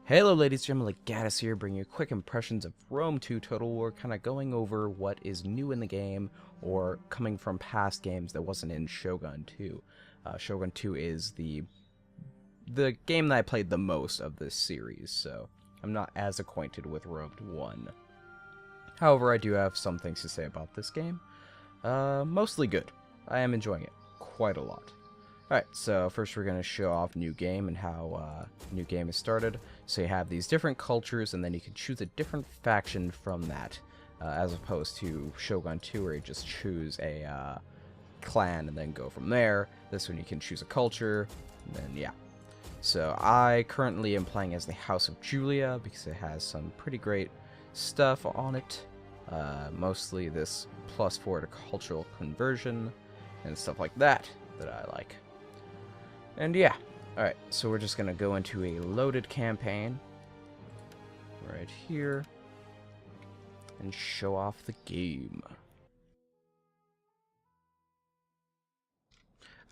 Hello ladies and gentlemen, Gaddis here, bringing you quick impressions of Rome 2 Total War, kind of going over what is new in the game, or coming from past games that wasn't in Shogun 2. Shogun 2 is the game that I played the most of this series, so I'm not as acquainted with Rome 1. However, I do have some things to say about this game. Mostly good. I am enjoying it quite a lot. Alright, so first we're going to show off New Game and how New Game is started. So you have these different cultures, and then you can choose a different faction from that, as opposed to Shogun 2, where you just choose a clan and then go from there. This one you can choose a culture, and then yeah. So I currently am playing as the House of Julia, because it has some pretty great stuff on it. Mostly this +4 to cultural conversion, and stuff like that I like. And yeah, alright, so we're just going to go into a loaded campaign right here and show off the game.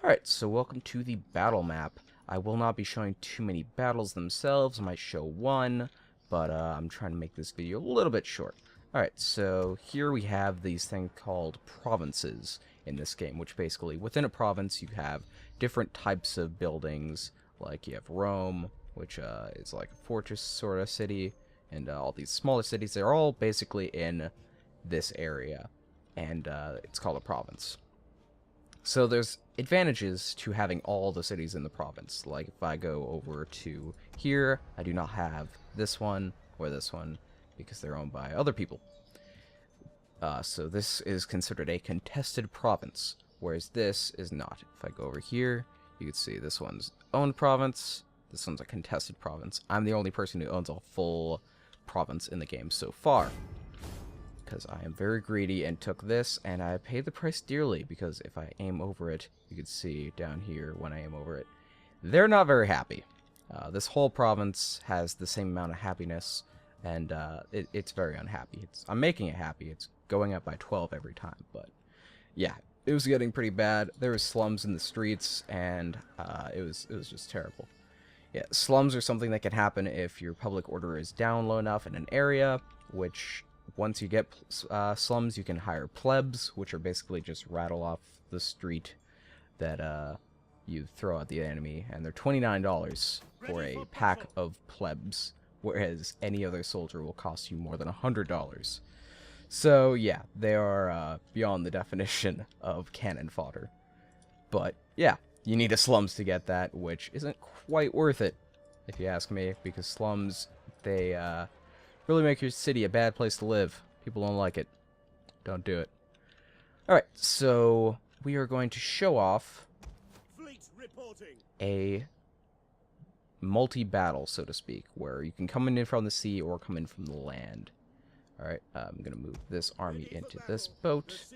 Alright, so welcome to the battle map. I will not be showing too many battles themselves. I might show one, but I'm trying to make this video a little bit short. Alright, so here we have these things called provinces in this game, which basically, within a province, you have different types of buildings. Like, you have Rome, which is like a fortress sort of city, and all these smaller cities, they're all basically in this area, and it's called a province. So there's advantages to having all the cities in the province. Like, if I go over to here, I do not have this one or this one, because they're owned by other people. So this is considered a contested province, whereas this is not. If I go over here, you can see this one's owned province, this one's a contested province. I'm the only person who owns a full province in the game so far, because I am very greedy and took this, and I paid the price dearly, because if I aim over it, you can see down here when I aim over it, they're not very happy. This whole province has the same amount of happiness, and it's very unhappy. I'm making it happy. It's going up by 12 every time, but yeah, it was getting pretty bad. There was slums in the streets, and it was just terrible. Yeah, slums are something that can happen if your public order is down low enough in an area, which once you get slums, you can hire plebs, which are basically just rattle off the street that you throw at the enemy, and they're $29 for a pack of plebs, whereas any other soldier will cost you more than $100. So yeah, they are beyond the definition of cannon fodder. But yeah, you need a slums to get that, which isn't quite worth it, if you ask me, because slums, they really make your city a bad place to live. People don't like it. Don't do it. Alright, so we are going to show off a multi-battle, so to speak, where you can come in from the sea or come in from the land. Alright, I'm going to move this army into this boat.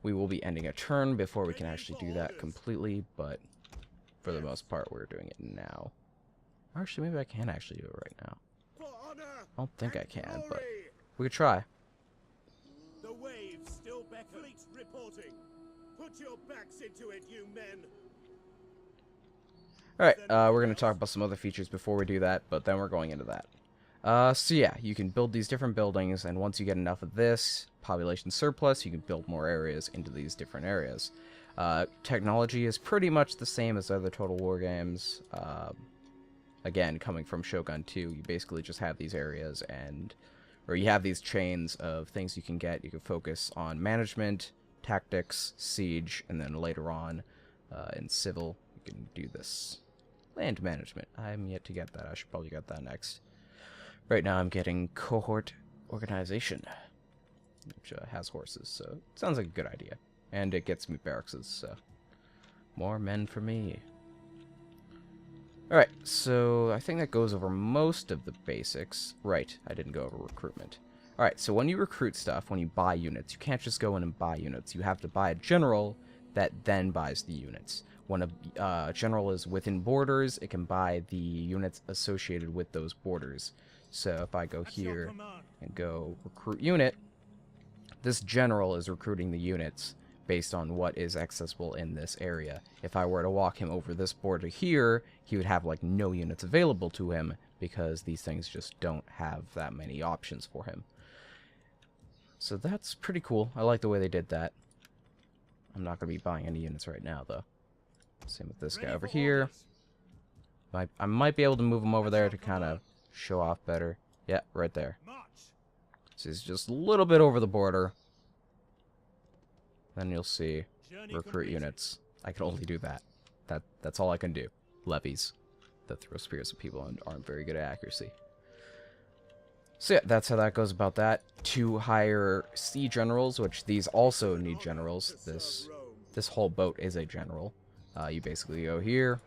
We will be ending a turn before we can actually do that completely, but for the most part, we're doing it now. Actually, maybe I can actually do it right now. I don't think I can, but we could try. The waves still beckon. Fleet reporting. Put your backs into it, you men. Alright, we're going to talk about some other features before we do that, but then we're going into that. So yeah, you can build these different buildings, and once you get enough of this population surplus, you can build more areas into these different areas. Technology is pretty much the same as other Total War games. Again, coming from Shogun 2, you basically just have these areas, or you have these chains of things you can get. You can focus on management, tactics, siege, and then later on, in civil, you can do this land management. I'm yet to get that. I should probably get that next. Right now I'm getting cohort organization, which has horses, so it sounds like a good idea. And it gets me barracks, so more men for me. Alright, so I think that goes over most of the basics. Right, I didn't go over recruitment. Alright, so when you recruit stuff, when you buy units, you can't just go in and buy units. You have to buy a general that then buys the units. When a general is within borders, it can buy the units associated with those borders. So if I go here and go recruit unit, this general is recruiting the units based on what is accessible in this area. If I were to walk him over this border here, he would have like no units available to him because these things just don't have that many options for him. So that's pretty cool. I like the way they did that. I'm not going to be buying any units right now, though. Same with this guy over here. I might be able to move him over there to kind of show off better. Yeah, right there. So he's just a little bit over the border. Then you'll see recruit units. I can only do that. That's all I can do. Levies that throw spears at people and aren't very good at accuracy. So yeah, that's how that goes about that. 2 higher sea generals, which these also need generals. This whole boat is a general. You basically go here,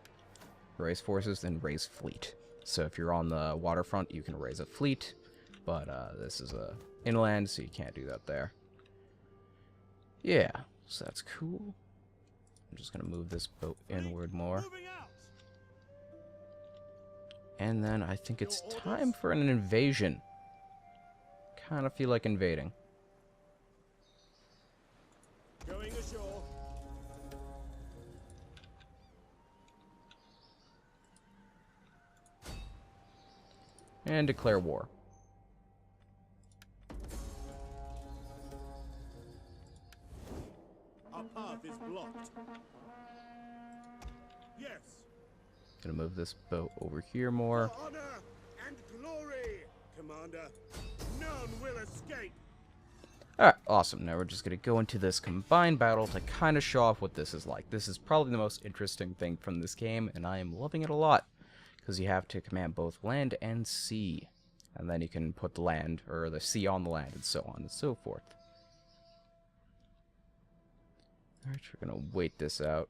raise forces, then raise fleet. So if you're on the waterfront, you can raise a fleet, but this is a inland, so you can't do that there. Yeah, so that's cool. I'm just gonna move this boat inward more. And then I think it's time for an invasion. Kind of feel like invading. Going ashore. And declare war. Our path is blocked. Yes. Gonna move this boat over here more. For honor and glory, Commander. None will escape. Alright, awesome. Now we're just gonna go into this combined battle to kind of show off what this is like. This is probably the most interesting thing from this game, and I am loving it a lot. Because you have to command both land and sea. And then you can put the land, or the sea on the land, and so on and so forth. Alright, we're gonna wait this out.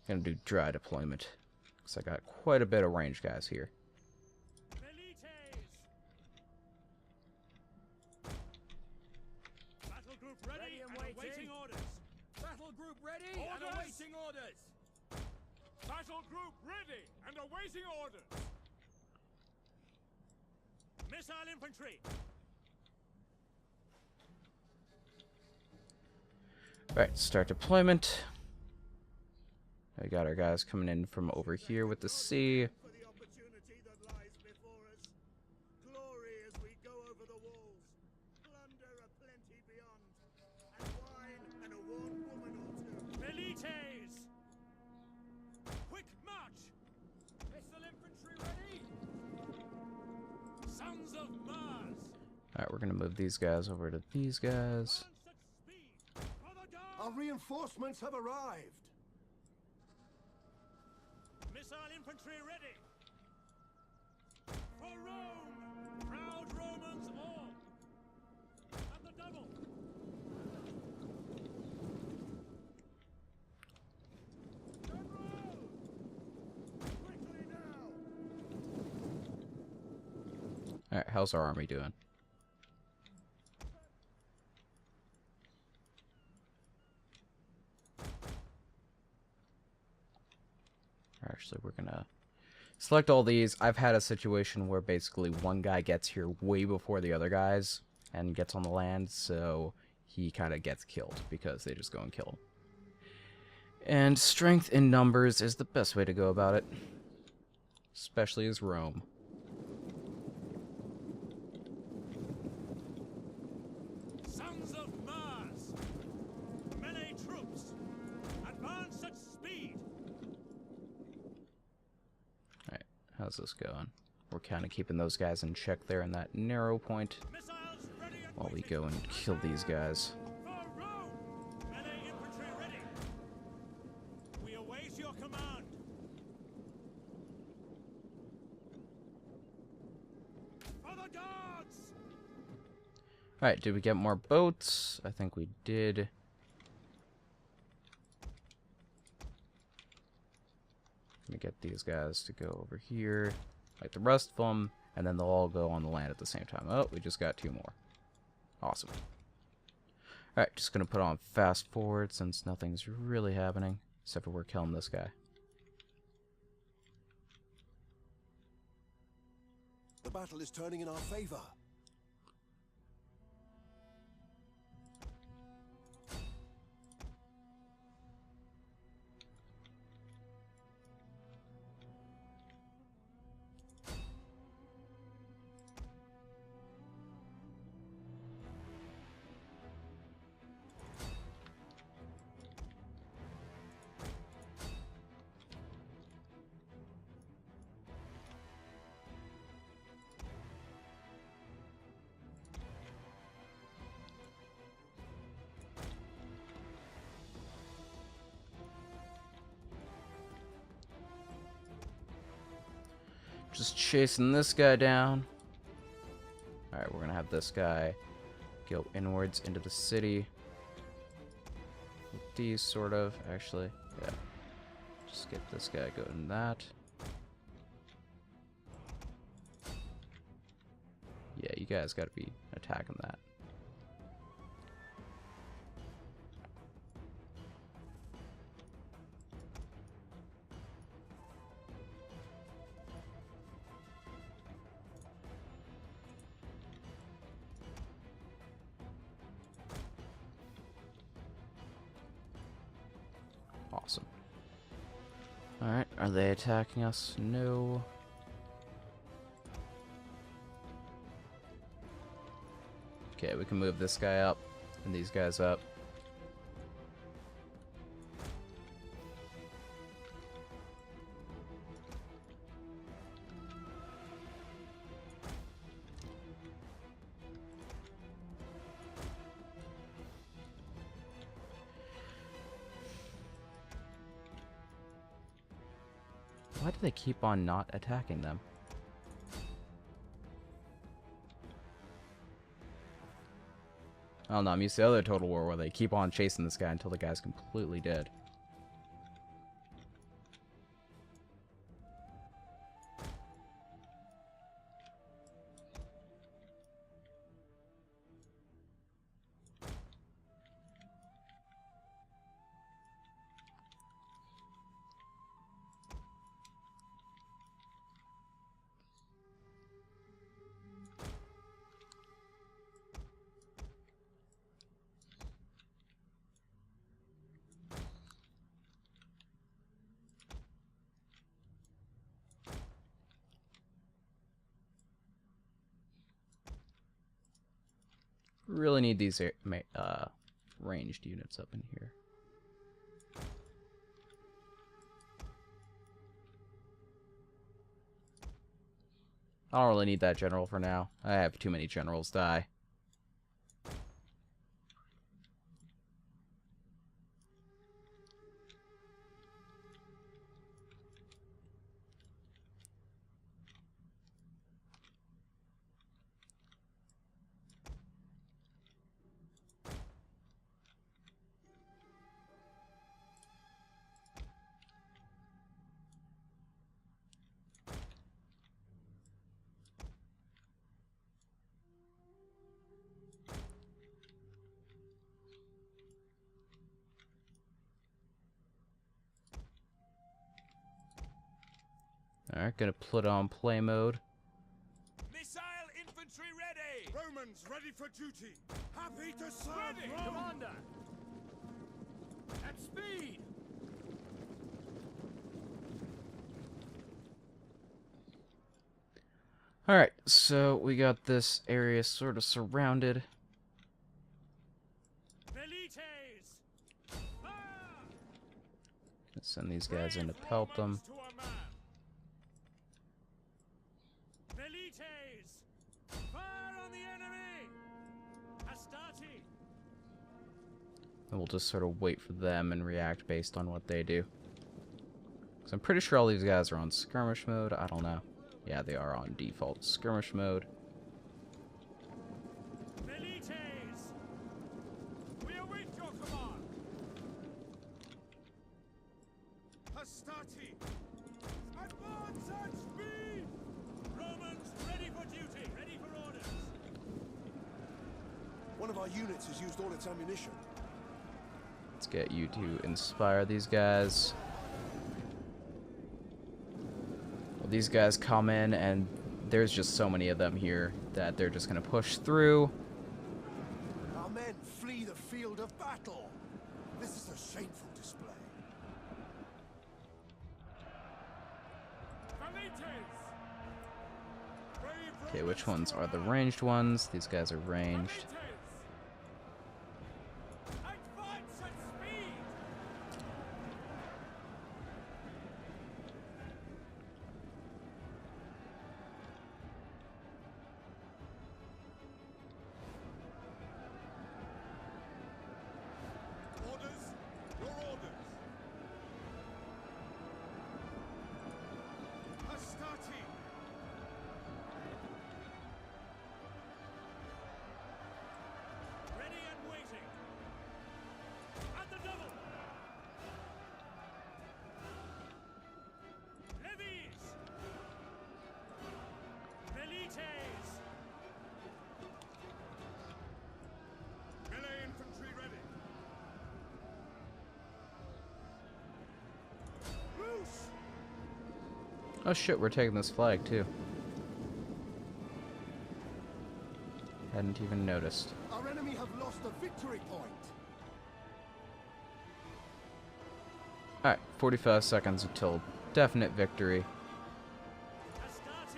Gonna do dry deployment. Because I got quite a bit of range guys here. Battle group ready and awaiting orders. Battle group ready and awaiting orders. Battle group ready and awaiting orders. Missile infantry. Alright, start deployment. We got our guys coming in from over here with the sea. For the opportunity that lies before us. Glory as we go over the walls. Plunder aplenty beyond. And wine and a warm woman or two. Milites! Quick march! Missile infantry ready. Sons of Mars! Alright, we're gonna move these guys over to these guys. Such speed! For the guard! Our reinforcements have arrived. Missile infantry ready! For Rome! Proud Romans all! And the double! General! Quickly now! Alright, how's our army doing? Actually, we're gonna select all these. I've had a situation where basically one guy gets here way before the other guys and gets on the land, so he kind of gets killed because they just go and kill him. And strength in numbers is the best way to go about it, especially as Rome. Sons of Mars! Melee troops! Advance at speed! Alright, how's this going? We're kind of keeping those guys in check there in that narrow point Missiles ready and while we waiting. go and kill these guys. For Rome! Melee infantry ready! We await your command! For the guards! Alright, did we get more boats? I think we did. Gonna get these guys to go over here, like the rest of them, and then they'll all go on the land at the same time. Oh, we just got 2 more. Awesome. Alright, just gonna put on fast forward since nothing's really happening, except for we're killing this guy. The battle is turning in our favor. Just chasing this guy down. Alright, we're gonna have this guy go inwards into the city. With these, sort of, actually. Yeah. Just get this guy going that. Yeah, you guys gotta be attacking that. Awesome. Alright, are they attacking us? No. Okay, we can move this guy up and these guys up. Why do they keep on not attacking them? I don't know, I'm used to the other Total War where they keep on chasing this guy until the guy's completely dead. Really need these ranged units up in here. I don't really need that general for now. I have too many generals die. Alright, gonna put on play mode. Missile infantry ready! Romans ready for duty. Happy to serve Ready, Rome. Commander! At speed! Alright, so we got this area sort of surrounded. Velites! Fire! Gonna send these guys in to pelt them. To a man. Velites! Fire on the enemy! Astarte! And we'll just sort of wait for them and react based on what they do. So I'm pretty sure all these guys are on skirmish mode. I don't know. Yeah, they are on default skirmish mode. Velites! We await your command! Astarte. Advance at speed. Romans ready for duty! Ready for orders! One of our units has used all its ammunition. Let's get you to inspire these guys. Well, these guys come in, and there's just so many of them here that they're just going to push through. Our men flee the field of battle. This is a shameful display. Velites! Okay, which ones are the ranged ones? These guys are ranged. Advance at speed! Orders. Your orders. Astarte. Oh shit, we're taking this flag too. Hadn't even noticed. Our enemy have lost a victory point. Alright, 45 seconds until definite victory. Astarte!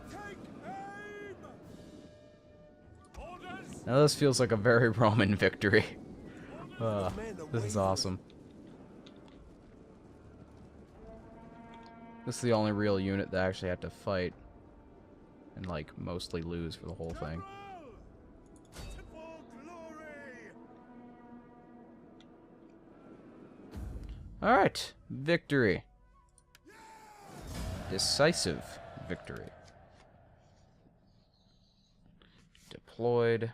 Take aim! Orders! Now this feels like a very Roman victory. Men are This is wavering. awesome. This is the only real unit that actually had to fight and like mostly lose for the whole thing. For glory! Alright, victory. Decisive victory. Deployed.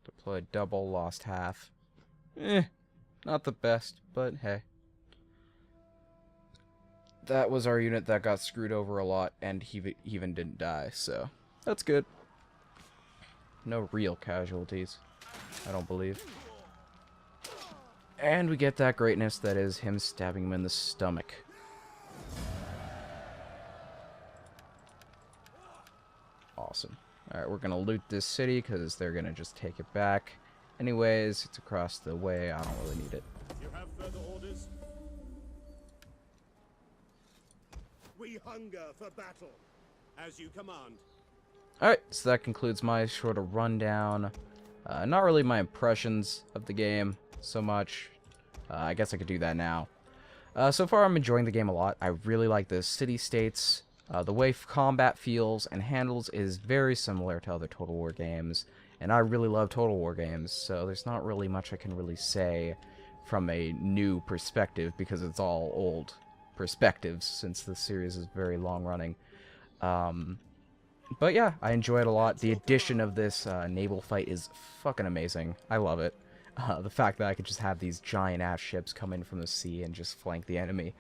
Deployed double, lost half. Not the best, but hey. That was our unit that got screwed over a lot, and he even didn't die, so that's good. No real casualties, I don't believe. And we get that greatness that is him stabbing him in the stomach. Awesome. Alright, we're gonna loot this city, because they're gonna just take it back. Anyways, it's across the way, I don't really need it. You have further orders? We hunger for battle. As you command. Alright, so that concludes my sort of rundown. Not really my impressions of the game so much. I guess I could do that now. So far, I'm enjoying the game a lot. I really like the city-states. The way combat feels and handles is very similar to other Total War games. And I really love Total War games, so there's not really much I can really say from a new perspective, because it's all old perspectives, since the series is very long-running. But yeah, I enjoy it a lot. The addition of this naval fight is fucking amazing. I love it. The fact that I could just have these giant-ass ships come in from the sea and just flank the enemy.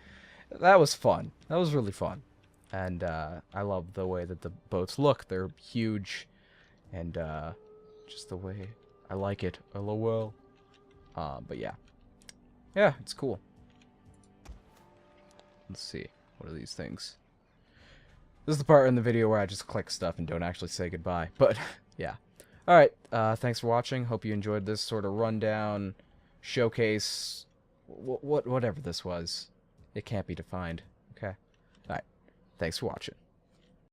That was fun. That was really fun. And I love the way that the boats look. They're huge. And just the way I like it. LOL. But yeah. Yeah, it's cool. Let's see. What are these things? This is the part in the video where I just click stuff and don't actually say goodbye. But, yeah. Alright, thanks for watching. Hope you enjoyed this sort of rundown, showcase, whatever this was. It can't be defined. Okay? Alright. Thanks for watching.